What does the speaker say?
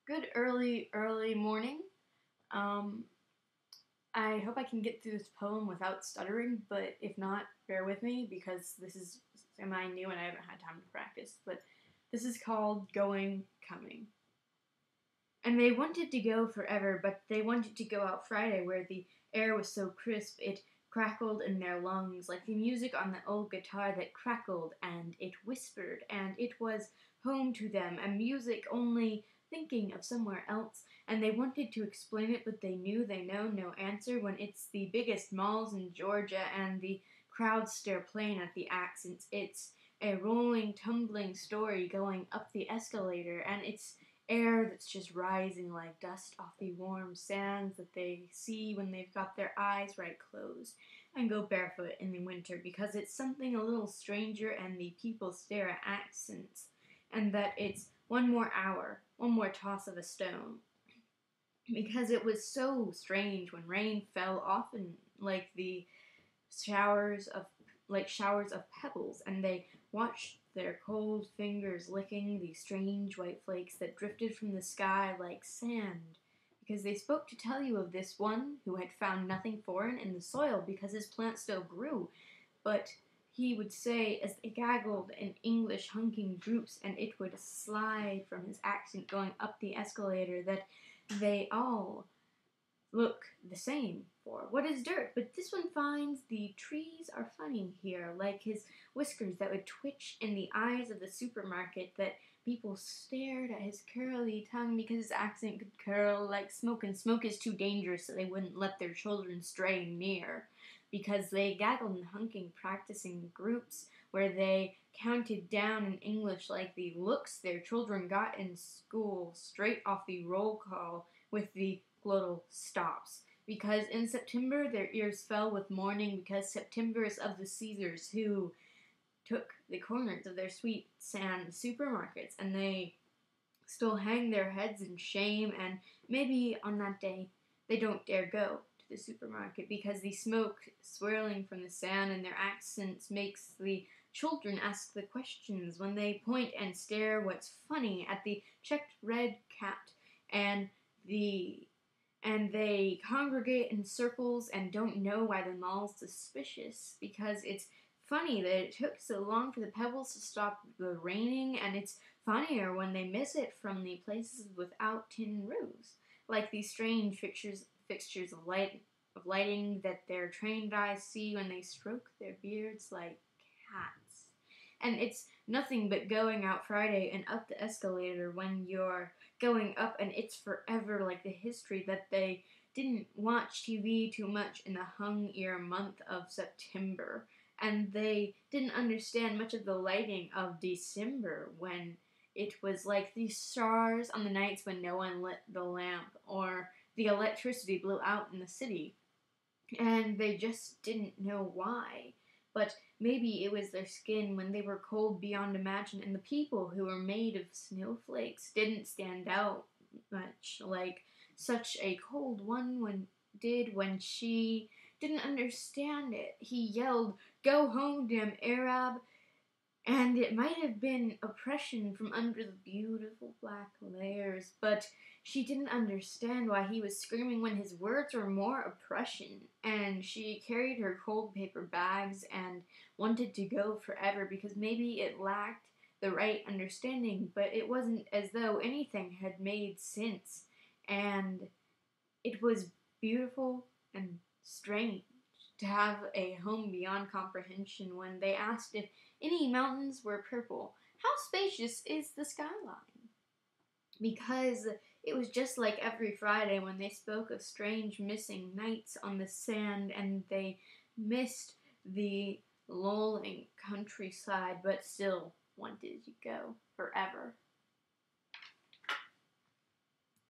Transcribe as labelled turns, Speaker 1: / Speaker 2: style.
Speaker 1: Good early morning. Um, I hope I can get through this poem without stuttering, but if not, bear with me because this is semi new and I haven't had time to practice. But this is called Going, Coming. And they wanted to go forever, but they wanted to go out Friday where the air was so crisp it crackled in their lungs like the music on the old guitar that crackled and it whispered, and it was home to them, a music only thinking of somewhere else, and they wanted to explain it, but they knew they know no answer when it's the biggest malls in Georgia and the crowds stare plain at the accents. It's a rolling, tumbling story going up the escalator, and it's air that's just rising like dust off the warm sands that they see when they've got their eyes right closed and go barefoot in the winter because it's something a little stranger and the people stare at accents and that it's one more hour, one more toss of a stone. Because it was so strange when rain fell often like the showers of showers of pebbles, and they watched their cold fingers licking the strange white flakes that drifted from the sky like sand, because they spoke to tell you of this one who had found nothing foreign in the soil because his plant still grew, but he would say as they gaggled in English hunking droops, and it would slide from his accent going up the escalator, that they all look the same for what is dirt, but this one finds the trees are funny here, like his whiskers that would twitch in the eyes of the supermarket, that people stared at his curly tongue because his accent could curl like smoke, and smoke is too dangerous, so they wouldn't let their children stray near, because they gaggled and hunking, practicing groups where they counted down in English like the looks their children got in school, straight off the roll call with the glottal stops. Because in September their ears fell with mourning, because September is of the Caesars who took the corners of their sweets and supermarkets, and they still hang their heads in shame, and maybe on that day they don't dare go to the supermarket because the smoke swirling from the sand and their accents makes the children ask the questions when they point and stare what's funny at the checked red cat, and the and they congregate in circles and don't know why the mall's suspicious, because it's funny that it took so long for the pebbles to stop the raining, and it's funnier when they miss it from the places without tin roofs, like these strange fixtures of lighting that their trained eyes see when they stroke their beards like cats. And it's nothing but going out Friday and up the escalator when you're going up, and it's forever like the history that they didn't watch TV too much in the hung ear month of September, and they didn't understand much of the lighting of December when it was like the stars on the nights when no one lit the lamp, or the electricity blew out in the city, and they just didn't know why. But maybe it was their skin when they were cold beyond imagine, and the people who were made of snowflakes didn't stand out much, like such a cold one when she didn't understand it. He yelled, "Go home, damn Arab!" And it might have been oppression from under the beautiful black layers, but she didn't understand why he was screaming when his words were more oppression. And she carried her cold paper bags and wanted to go forever because maybe it lacked the right understanding, but it wasn't as though anything had made sense. And it was beautiful and strange to have a home beyond comprehension when they asked if any mountains were purple. How spacious is the skyline? Because it was just like every Friday when they spoke of strange missing nights on the sand, and they missed the lolling countryside but still wanted to go forever.